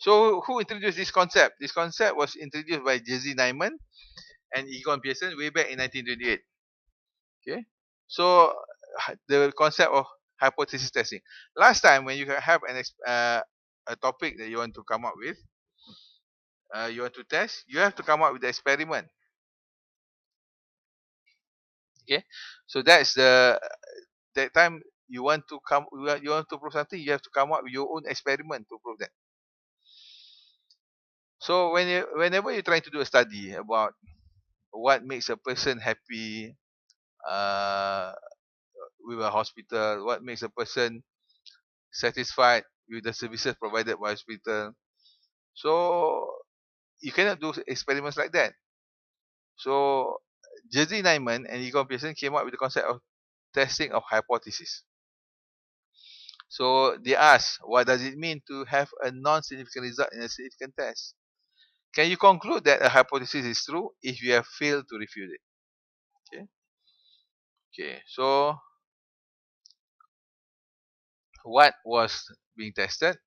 So who introduced this concept? This concept was introduced by Jesse Nyman and Egon Pearson way back in 1928. Okay, so the concept of hypothesis testing. Last time when you have a topic that you want to come up with, you want to test, you have to come up with the experiment. Okay, so that's that time you want to prove something, you have to come up with your own experiment to prove that. So whenever you're trying to do a study about what makes a person happy with a hospital, what makes a person satisfied with the services provided by hospital, so you cannot do experiments like that. So Jerzy Nyman and Egon Pearson came up with the concept of testing of hypothesis. So they asked, what does it mean to have a non-significant result in a significant test? Can you conclude that a hypothesis is true if you have failed to refute it? Okay, so what was being tested?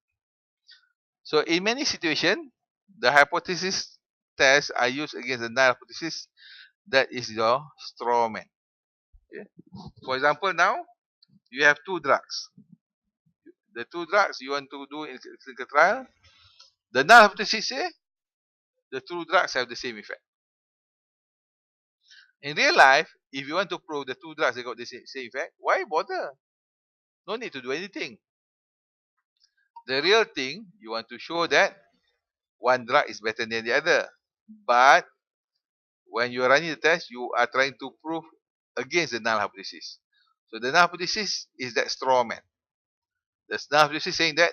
So in many situations, the hypothesis tests are used against the null hypothesis that is your straw man. Okay. For example, now you have two drugs. The two drugs you want to do in clinical trial, the null hypothesis say the two drugs have the same effect. In real life, if you want to prove the two drugs have got the same effect, why bother? No need to do anything. The real thing, you want to show that one drug is better than the other. But when you are running the test, you are trying to prove against the null hypothesis. So the null hypothesis is that straw man. The null hypothesis saying that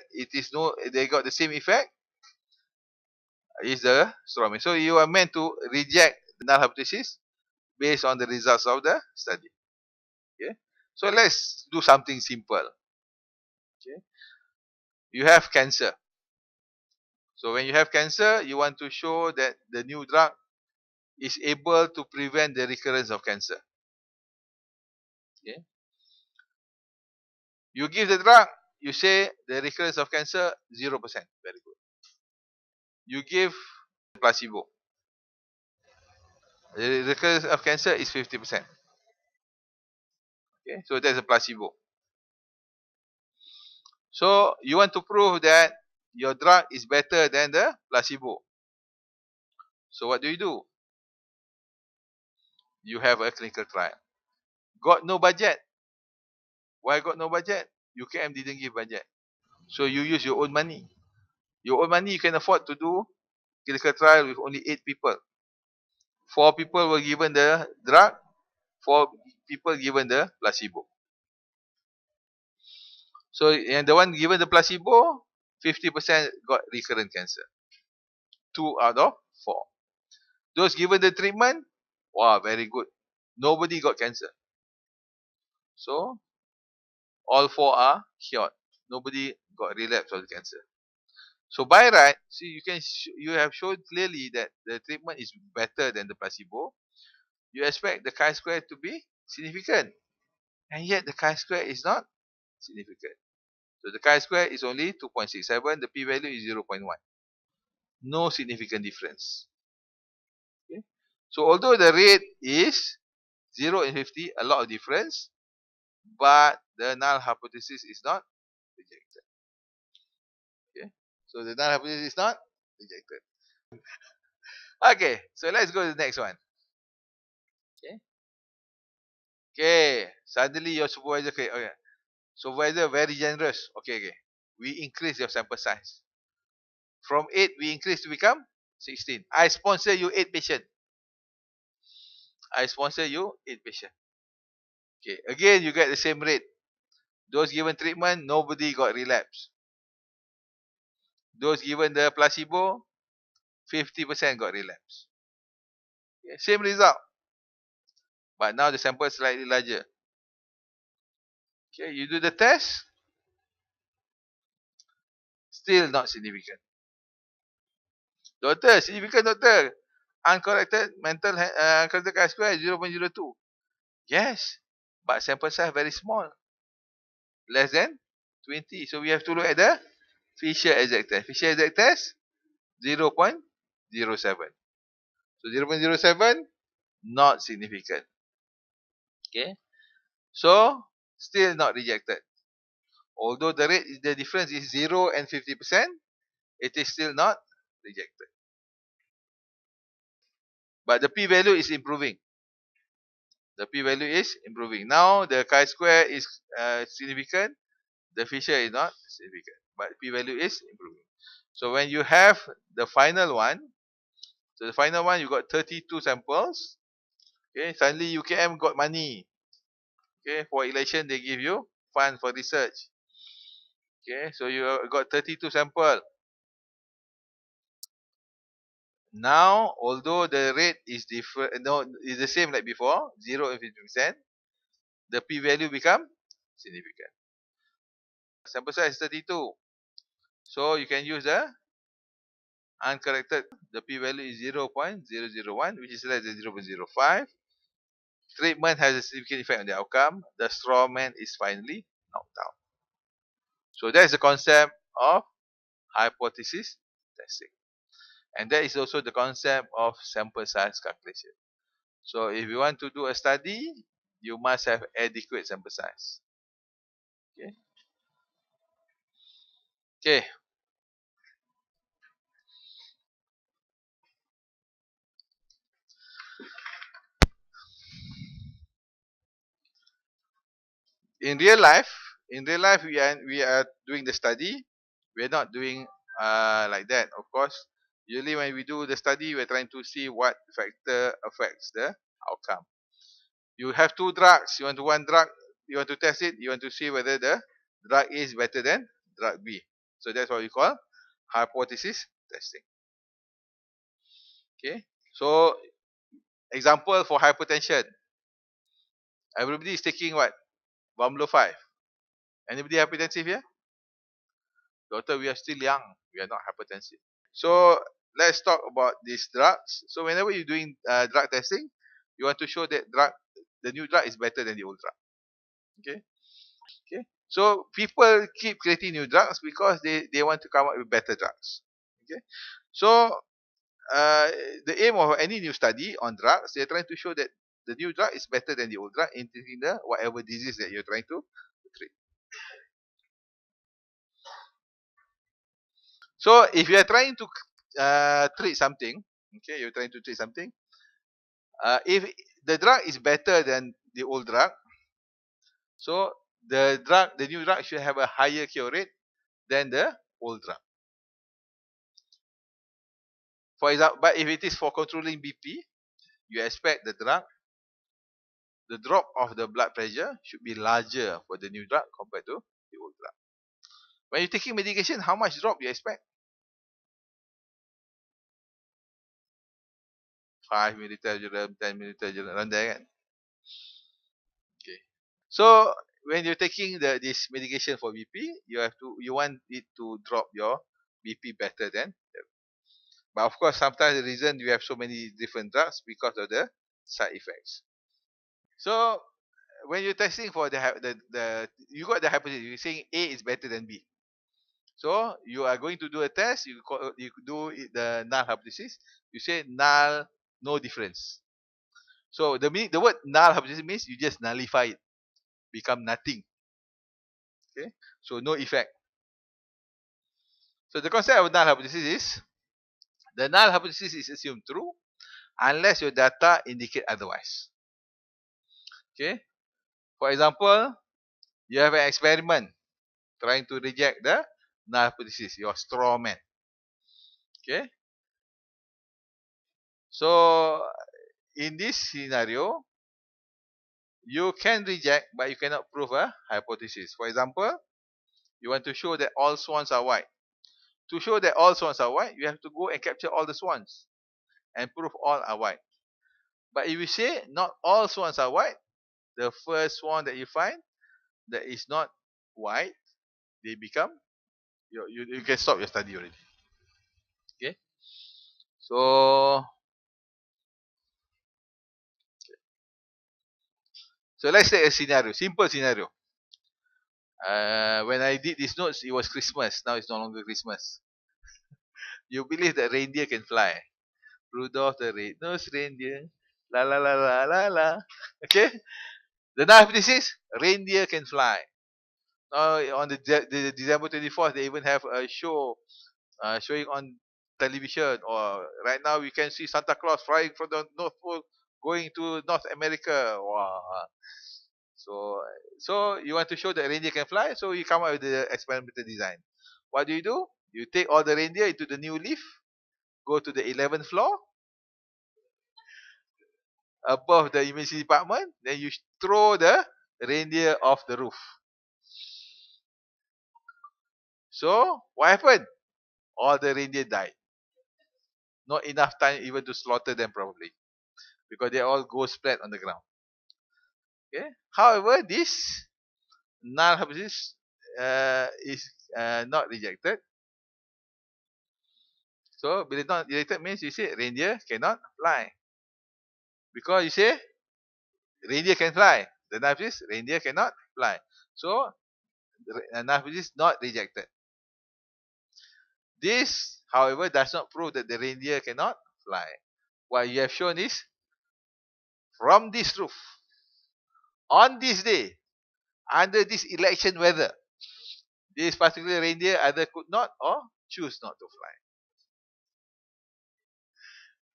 they got the same effect is the straw man. So you are meant to reject the null hypothesis based on the results of the study. Okay. So let's do something simple. Okay. You have cancer. So when you have cancer, you want to show that the new drug is able to prevent the recurrence of cancer. Okay. You give the drug, you say the recurrence of cancer 0%. Very good. You give placebo. The recurrence of cancer is 50%. Okay, so that's a placebo. So you want to prove that your drug is better than the placebo. So what do? You have a clinical trial. Got no budget. Why got no budget? UKM didn't give budget. So you use your own money. Your own money you can afford to do clinical trial with only 8 people. 4 people were given the drug, 4 people given the placebo. So and the one given the placebo, 50% got recurrent cancer. 2 out of 4. Those given the treatment, wow, very good. Nobody got cancer. So all 4 are cured. Nobody got relapse of the cancer. So by right, see you have shown clearly that the treatment is better than the placebo. You expect the chi-square to be significant, and yet the chi-square is not significant. So the chi-square is only 2.67. The p-value is 0.1. No significant difference. Okay. So although the rate is 0 and 50, a lot of difference, but the null hypothesis is not rejected. Okay. So the null hypothesis is not rejected. Okay, so let's go to the next one. Okay. Okay. Suddenly your supervisor, okay. Supervisor very generous. Okay. We increase your sample size. From 8, we increase to become 16. I sponsor you 8 patients. Okay. Again, you get the same rate. Those given treatment, nobody got relapse. Those given the placebo, 50% got relapse. Okay. Same result. But now the sample is slightly larger. Okay, you do the test. Still not significant. Doctor, significant doctor. Uncorrected uncorrected chi-square is 0.02. Yes, but sample size very small. Less than 20. So we have to look at the Fisher exact test. Fisher exact test 0.07. So 0.07 not significant. Okay. So still not rejected. Although the difference is 0 and 50%, it is still not rejected. But the p-value is improving. The p-value is improving. Now the chi-square is significant. The Fisher is not significant. But p-value is improving. So when you have the final one, so the final one you got 32 samples. Okay, suddenly UKM got money. Okay, for election they give you fund for research. Okay, so you got 32 sample. Now, although the rate is different, no, is the same like before, 0 and 50%, the p-value become significant. Sample size is 32. So you can use the uncorrected. The p-value is 0.001, which is less than 0.05. Treatment has a significant effect on the outcome. The straw man is finally knocked out. So that is the concept of hypothesis testing. And that is also the concept of sample size calculation. So if you want to do a study, you must have adequate sample size. Okay. Okay. In real life, we are doing the study. We are not doing like that. Of course, usually when we do the study, we're trying to see what factor affects the outcome. You have two drugs. You want to one drug. You want to test it. You want to see whether the drug A is better than drug B. So that's what we call hypothesis testing. Okay. So example for hypertension. Everybody is taking what? Formula 5. Anybody hypertensive here? Doctor, we are still young. We are not hypertensive. So let's talk about these drugs. So whenever you're doing drug testing, you want to show that the new drug is better than the old drug. Okay. Okay. So people keep creating new drugs because they want to come up with better drugs. Okay. So uh, the aim of any new study on drugs, they're trying to show that the new drug is better than the old drug in treating the whatever disease that you're trying to treat. So if you are trying to treat something, okay, you're trying to treat something. If the drug is better than the old drug, so the new drug should have a higher cure rate than the old drug. For example, but if it is for controlling BP, you expect the drop of the blood pressure should be larger for the new drug compared to the old drug. When you're taking medication, how much drop you expect? 5 milliliter, 10 milliliter, around there kan? Okay. So when you're taking this medication for BP, you want it to drop your BP better than. But of course, sometimes the reason you have so many different drugs because of the side effects. So when you're testing for the you got the hypothesis, you're saying A is better than B. So you are going to do a test. You do the null hypothesis. You say null, no difference. So the word null hypothesis means you just nullify it, become nothing. Okay, so no effect. So the concept of null hypothesis is the null hypothesis is assumed true unless your data indicate otherwise. Okay, for example, you have an experiment trying to reject the null hypothesis, your straw man. Okay, so in this scenario, you can reject, but you cannot prove a hypothesis. For example, you want to show that all swans are white. To show that all swans are white, you have to go and capture all the swans and prove all are white. But if you say not all swans are white, the first swan that you find that is not white, they become, you can stop your study already. Okay. So let's take a scenario, simple scenario. When I did these notes, it was Christmas. Now it's no longer Christmas. You believe that reindeer can fly? Rudolph the red-nosed reindeer. La la la la la la. Okay? The hypothesis, reindeer can fly. On the December 24th, they even have a show showing on television. Or right now, we can see Santa Claus flying from the North Pole, going to North America. Wow. So, so you want to show that reindeer can fly, so you come up with the experimental design. What do? You take all the reindeer into the new lift, go to the 11th floor, above the emergency department, then you throw the reindeer off the roof. So, what happened? All the reindeer died. Not enough time even to slaughter them probably, because they all go splat on the ground. Okay. However, this null hypothesis is not rejected. So, bila not rejected means you say reindeer cannot fly. Because you say reindeer can fly. The null hypothesis, reindeer cannot fly. So, null hypothesis not rejected. This, however, does not prove that the reindeer cannot fly. What you have shown is, from this roof, on this day, under this election weather, this particular reindeer either could not or choose not to fly.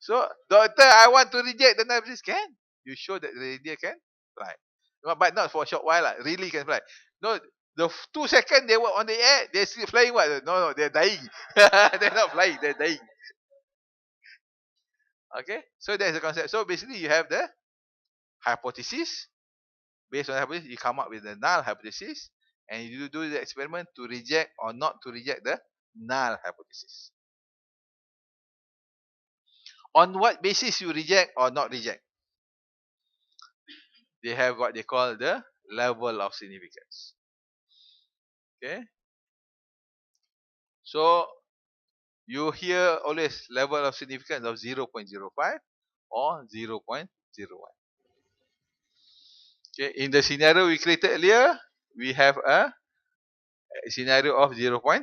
So, doctor, I want to reject the null hypothesis. Can. You show that the reindeer can fly. But not for a short while. Really can fly. No, the 2 seconds they were on the air, they're still flying. What? No, they're dying. They're not flying, they're dying. Okay, so that's the concept. So basically, you have the hypothesis. Based on the hypothesis, you come up with the null hypothesis, and you do the experiment to reject or not to reject the null hypothesis. On what basis you reject or not reject? They have what they call the level of significance. Okay, so you hear always level of significance of 0.05 or 0.01. Okay, in the scenario we created earlier, we have a scenario of 0.05.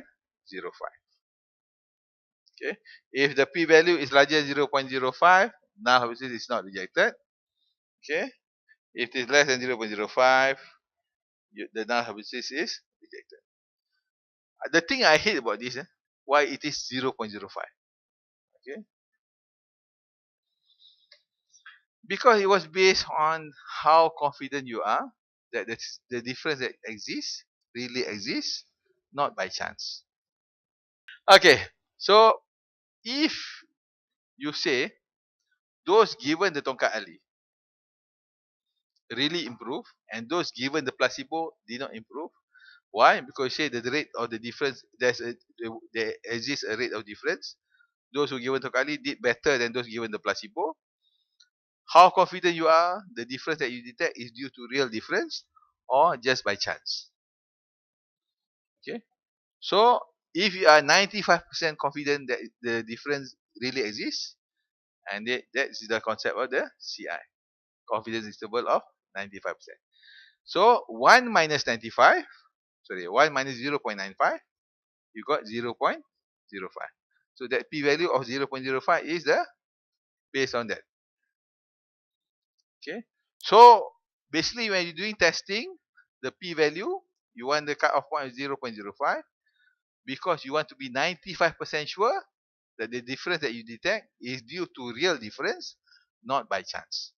Okay, if the p-value is larger than 0.05, null hypothesis is not rejected. Okay, if it is less than 0.05, the null hypothesis is rejected. The thing I hate about this, why it is 0.05. Okay, because it was based on how confident you are that the difference that exists really exists, not by chance. Okay, so if you say those given the tongkat ali really improve and those given the placebo did not improve, why? Because you say the rate of the difference, there exists a rate of difference. Those who given tongkat ali did better than those given the placebo. How confident you are the difference that you detect is due to real difference or just by chance. Okay, so if you are 95% confident that the difference really exists, and that is the concept of the CI, confidence interval of 95%. So 1 minus 95, 1 minus 0.95, you got 0.05. So that p-value of 0.05 is the based on that. Okay, so basically when you're doing testing, the p-value, you want the cutoff point of 0.05 because you want to be 95% sure that the difference that you detect is due to real difference, not by chance.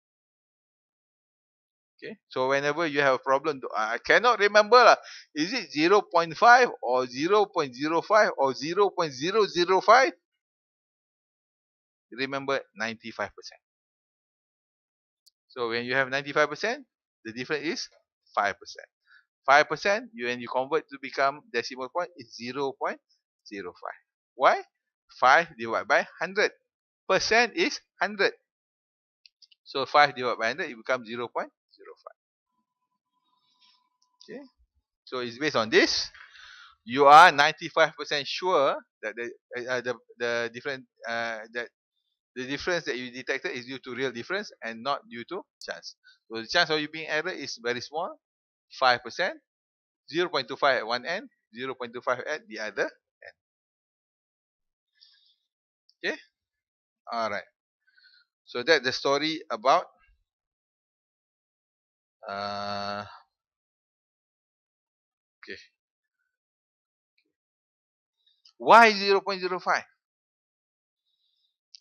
Okay, so whenever you have a problem, I cannot remember, is it 0.5 or 0.05 or 0.005? Remember 95%. So when you have 95%, the difference is 5%. 5%, when you convert to become decimal point, is 0.05. Why? 5 divided by 100. Percent is 100. So 5 divided by 100, it becomes 0.05. Okay. So it's based on this. You are 95% sure that the different that the difference that you detected is due to real difference and not due to chance. So the chance of you being error is very small, 5%, 0.25 at one end, 0.25 at the other end. Okay? Alright. So that's the story about okay. Why 0.05?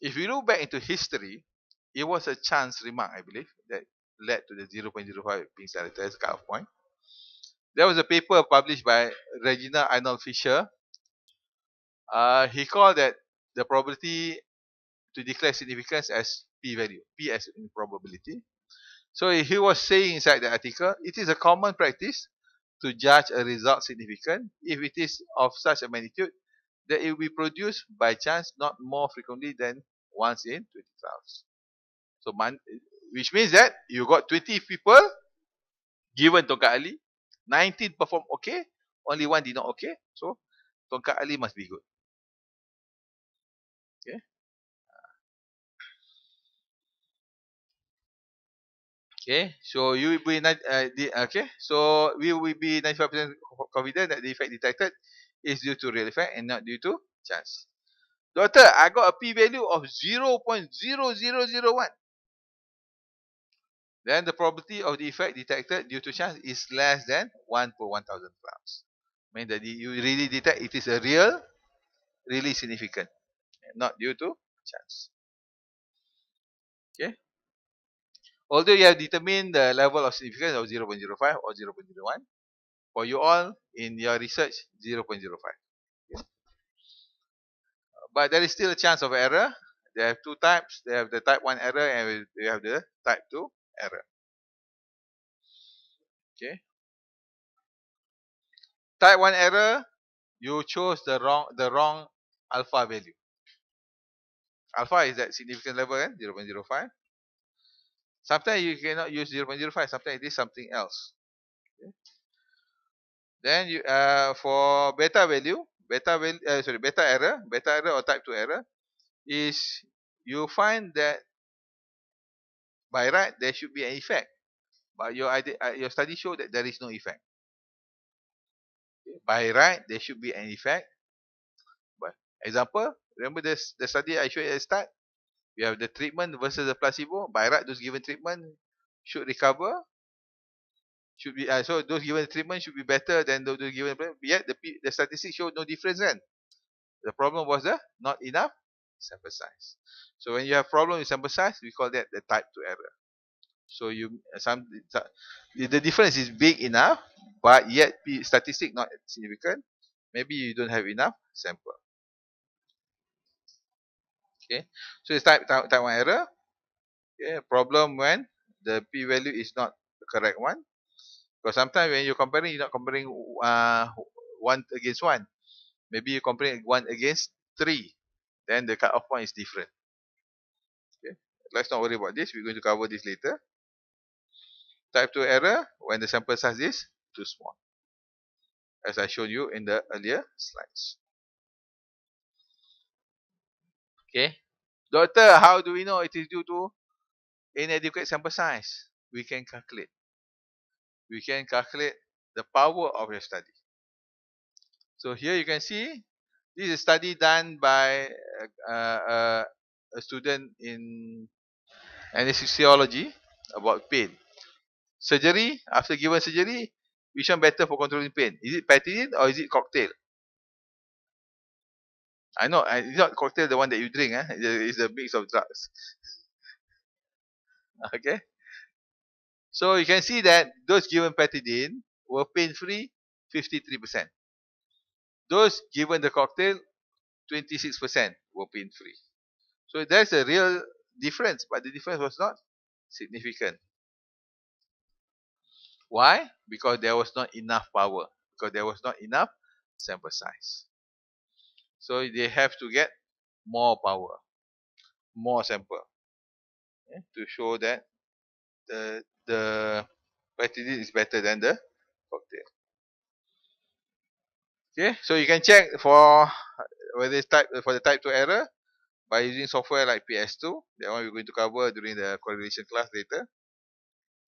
If you look back into history, it was a chance remark, I believe, that led to the 0.05 being selected as a cutoff point. There was a paper published by Regina Arnold Fisher. He called that the probability to declare significance as p-value, p as in probability. So he was saying inside the article, it is a common practice to judge a result significant if it is of such a magnitude that it will be produced by chance not more frequently than once in 20 trials. So, which means that you got 20 people given Tongkat Ali, 19 perform okay, only one did not okay. So, Tongkat Ali must be good. Okay. Okay, so you will be okay. So we will be 95% confident that the effect detected is due to real effect and not due to chance. Doctor, I got a p-value of 0.0001. Then the probability of the effect detected due to chance is less than 1 per 1,000 grams. Mean that you really detect it is a really significant, not due to chance. Okay. Although you have determined the level of significance of 0.05 or 0.01, for you all in your research 0.05. Okay. But there is still a chance of error. They have two types. They have the type 1 error and they have the type 2 error. Okay. Type 1 error, you chose the wrong alpha value. Alpha is that significant level, 0.05. Sometimes you cannot use 0.05. Sometimes it is something else. Okay. Then you for beta error or type 2 error is you find that by right there should be an effect, but your study show that there is no effect. Okay. By right there should be an effect. But example, remember the study I showed at the start? We have the treatment versus the placebo. By right, those given treatment should recover. Should be so those given treatment should be better than those given. Yet the statistics show no difference. Then the problem was the not enough sample size. So when you have problem with sample size, we call that the type 2 error. So the difference is big enough, but yet statistic not significant. Maybe you don't have enough sample. Okay, so it's type 1 error. Okay, problem when the p-value is not the correct one. Because sometimes when you're not comparing one against one. Maybe you're comparing one against 3. Then the cutoff point is different. Okay, let's not worry about this. We're going to cover this later. Type 2 error when the sample size is too small, as I showed you in the earlier slides. Okay, doctor, how do we know it is due to inadequate sample size? We can calculate. We can calculate the power of your study. So here you can see this is a study done by a student in anesthesiology about pain. Surgery, after given surgery, which one better for controlling pain? Is it Petidin or is it cocktail? I know, it's not cocktail the one that you drink. It's a mix of drugs. Okay. So you can see that those given Petidin were pain-free, 53%. Those given the cocktail, 26% were pain-free. So there's a real difference, but the difference was not significant. Why? Because there was not enough power. Because there was not enough sample size. So they have to get more power, more sample, to show that the Petidin is better than the cocktail. Okay, so you can check for whether it's for the type 2 error by using software like PS2. That one we're going to cover during the correlation class later.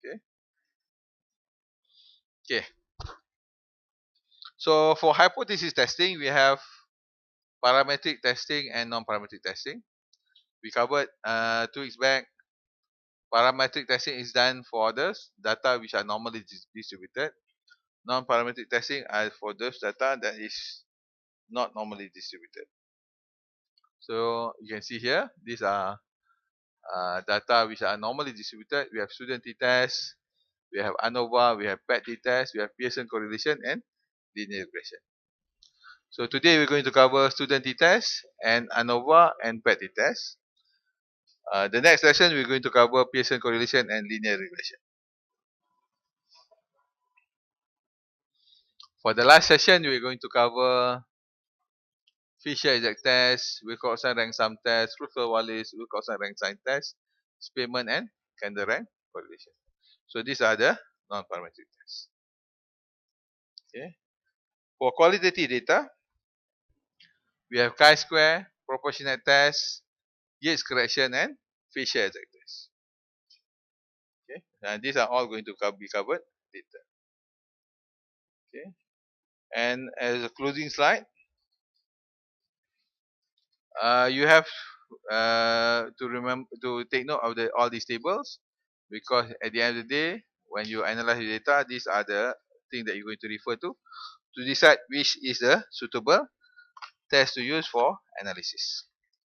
Okay. Okay. So for hypothesis testing, we have parametric testing and non-parametric testing. We covered 2 weeks back. Parametric testing is done for the data which are normally distributed. Non-parametric testing are for those data that is not normally distributed. So you can see here, these are data which are normally distributed. We have student t-test, we have ANOVA, we have PET t-test, we have Pearson correlation and linear regression. So today we're going to cover student t-test and ANOVA and PET t-test. The next lesson we're going to cover Pearson correlation and linear regression. For the last session, we're going to cover Fisher exact test, Wilcoxon rank sum test, Russell-Wallace, Wilcoxon rank sign test, Spearman and Kendall rank correlation. So these are the non-parametric tests. Okay. For qualitative data, we have chi-square, proportionate test, Yates correction, and Fisher exact test. Okay. And these are all going to be covered later. Okay. And as a closing slide, you have to remember to take note of all these tables, because at the end of the day, when you analyze the data, these are the things that you're going to refer to decide which is the suitable test to use for analysis.